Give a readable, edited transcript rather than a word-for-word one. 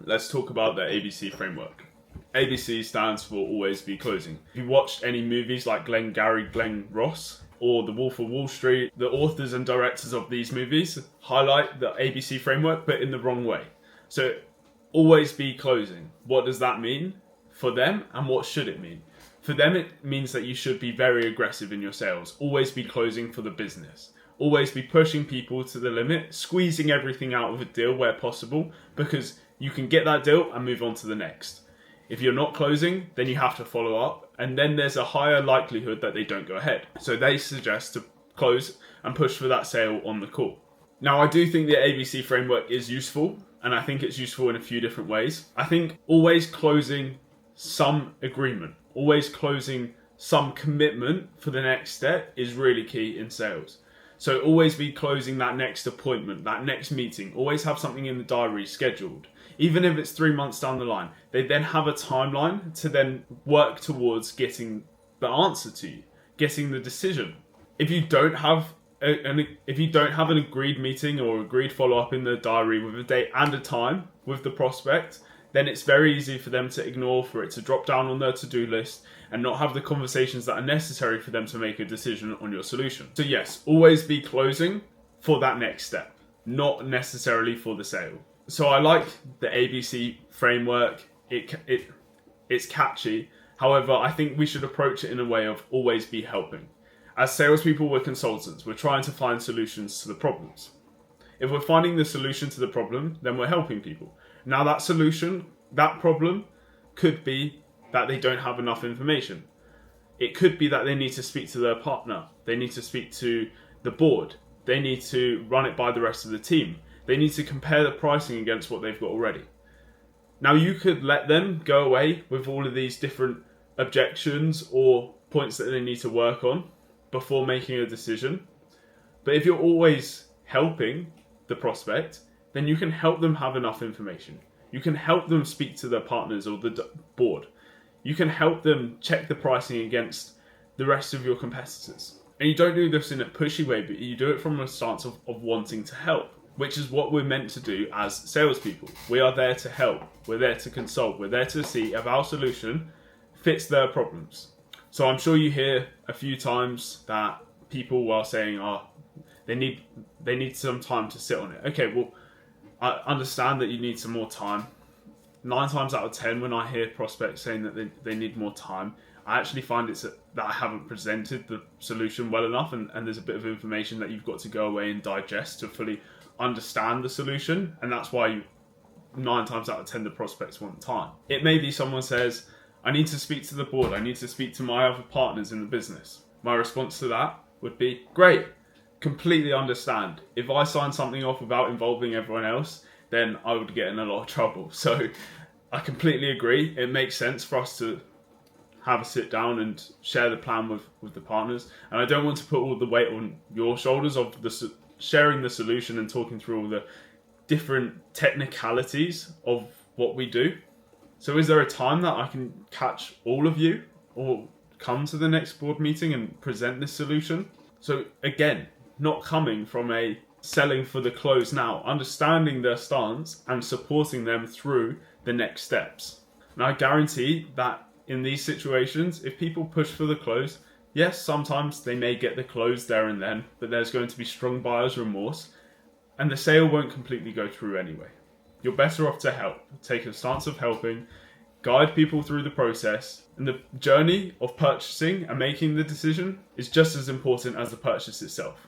let's talk about the ABC framework. ABC stands for Always Be Closing. If you watched any movies like Glenn Ross, or The Wolf of Wall Street, the authors and directors of these movies highlight the ABC framework, but in the wrong way. So, always be closing. What does that mean for them, and what should it mean? For them, it means that you should be very aggressive in your sales. Always be closing for the business. Always be pushing people to the limit, squeezing everything out of a deal where possible, because you can get that deal and move on to the next. If you're not closing, then you have to follow up, and then there's a higher likelihood that they don't go ahead. So they suggest to close and push for that sale on the call. Now, I do think the ABC framework is useful, and I think it's useful in a few different ways. I think always closing some agreement, always closing some commitment for the next step is really key in sales. So always be closing that next appointment, that next meeting. Always have something in the diary scheduled. Even if it's 3 months down the line, they then have a timeline to then work towards getting the answer to you, getting the decision. If you don't have an agreed meeting or agreed follow-up in the diary with a date and a time with the prospect, then it's very easy for them to ignore, for it to drop down on their to-do list and not have the conversations that are necessary for them to make a decision on your solution. So yes, always be closing for that next step, not necessarily for the sale. So I like the ABC framework. It's catchy. However, I think we should approach it in a way of always be helping. As salespeople, we're consultants. We're trying to find solutions to the problems. If we're finding the solution to the problem, then we're helping people. Now that solution, that problem could be that they don't have enough information. It could be that they need to speak to their partner. They need to speak to the board. They need to run it by the rest of the team. They need to compare the pricing against what they've got already. Now you could let them go away with all of these different objections or points that they need to work on before making a decision. But if you're always helping the prospect, then you can help them have enough information. You can help them speak to their partners or the board. You can help them check the pricing against the rest of your competitors. And you don't do this in a pushy way, but you do it from a stance of wanting to help, which is what we're meant to do as salespeople. We are there to help. We're there to consult. We're there to see if our solution fits their problems. So I'm sure you hear a few times that people are saying, they need some time to sit on it. Okay, well, I understand that you need some more time. 9 times out of 10, when I hear prospects saying that they need more time, I actually find it's that I haven't presented the solution well enough, and there's a bit of information that you've got to go away and digest to fully understand the solution, and that's why 9 times out of 10 the prospects want time. It may be someone says, I need to speak to the board, I need to speak to my other partners in the business. My response to that would be, great, completely understand. If I sign something off without involving everyone else, then I would get in a lot of trouble. So I completely agree. It makes sense for us to have a sit down and share the plan with the partners. And I don't want to put all the weight on your shoulders of sharing the solution and talking through all the different technicalities of what we do. So is there a time that I can catch all of you or come to the next board meeting and present this solution? So again, not coming from a selling for the close now, understanding their stance and supporting them through the next steps. And I guarantee that in these situations, if people push for the close, yes, sometimes they may get the close there and then, but there's going to be strong buyer's remorse and the sale won't completely go through anyway. You're better off to help, take a stance of helping, guide people through the process, and the journey of purchasing and making the decision is just as important as the purchase itself.